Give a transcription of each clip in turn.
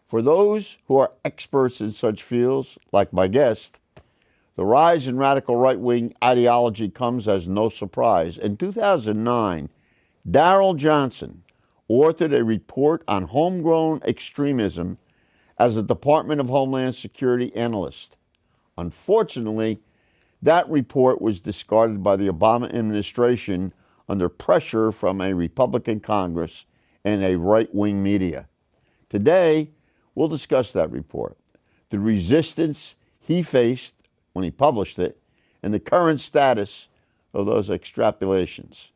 For those who are experts in such fields, like my guest, the rise in radical right-wing ideology comes as no surprise. In 2009, Daryl Johnson authored a report on homegrown extremism as a Department of Homeland Security analyst. Unfortunately, that report was discarded by the Obama administration under pressure from a Republican Congress and a right-wing media. Today, we'll discuss that report, the resistance he faced when he published it, and the current status of those extrapolations.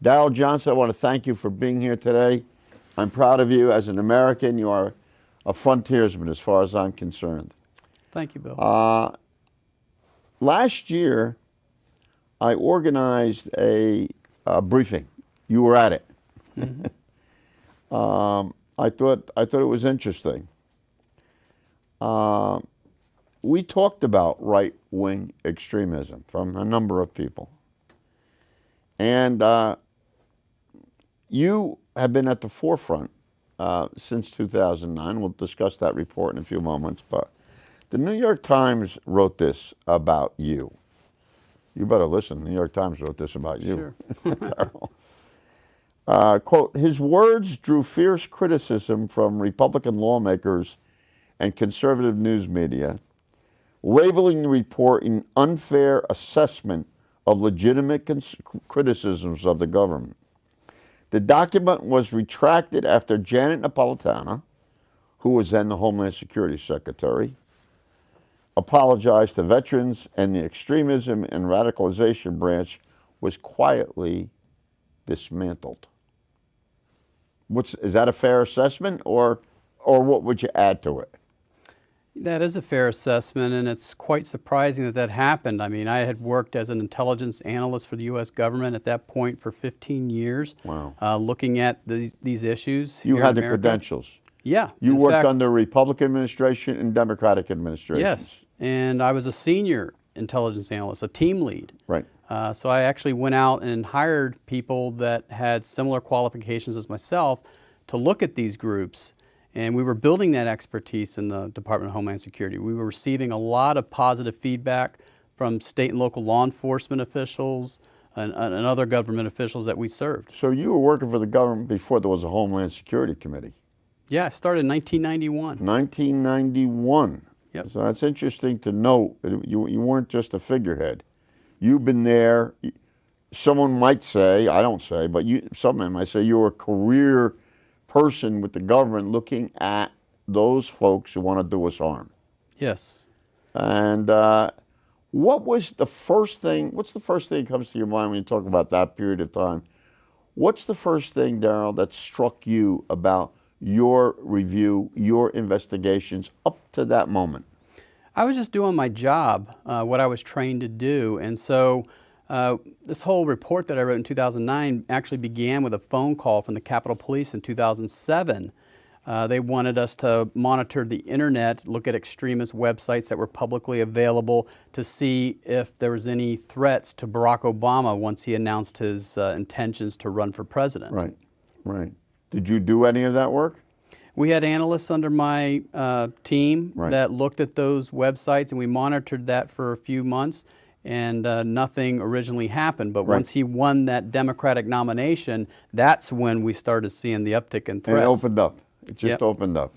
Daryl Johnson, I want to thank you for being here today. I'm proud of you as an American. You are a frontiersman as far as I'm concerned. Thank you, Bill. Last year, I organized a briefing. You were at it. Mm-hmm. I thought it was interesting. We talked about right-wing extremism from a number of people. And you have been at the forefront since 2009. We'll discuss that report in a few moments. But the New York Times wrote this about you. You better listen. The New York Times wrote this about you. Sure. Quote, his words drew fierce criticism from Republican lawmakers and conservative news media, labeling the report an unfair assessment of legitimate criticisms of the government. The document was retracted after Janet Napolitano, who was then the Homeland Security Secretary, apologized to veterans, and the extremism and radicalization branch was quietly dismantled. Is that a fair assessment, or what would you add to it? That is a fair assessment, and it's quite surprising that that happened. I mean, I had worked as an intelligence analyst for the U.S. government at that point for 15 years, wow. Looking at these issues. You had the America. Credentials. Yeah. You worked under Republican administration and Democratic administration. Yes, and I was a senior intelligence analyst, a team lead. Right. So I actually went out and hired people that had similar qualifications as myself to look at these groups. And we were building that expertise in the Department of Homeland Security. We were receiving a lot of positive feedback from state and local law enforcement officials and other government officials that we served. So you were working for the government before there was a Homeland Security Committee? Yeah, I started in 1991. 1991. Yep. So that's interesting to note. You weren't just a figurehead. You've been there. Someone might say, I don't say, but someone might say you were a career person with the government looking at those folks who want to do us harm. Yes. And what's the first thing that comes to your mind when you talk about that period of time? What's the first thing, Daryl, that struck you about your review, your investigations up to that moment? I was just doing my job, what I was trained to do. And so this whole report that I wrote in 2009 actually began with a phone call from the Capitol Police in 2007. They wanted us to monitor the internet, look at extremist websites that were publicly available to see if there was any threats to Barack Obama once he announced his intentions to run for president. Right, right. Did you do any of that work? We had analysts under my team that looked at those websites, and we monitored that for a few months. And nothing originally happened. But once he won that Democratic nomination, that's when we started seeing the uptick in threats. And it opened up. It just opened up.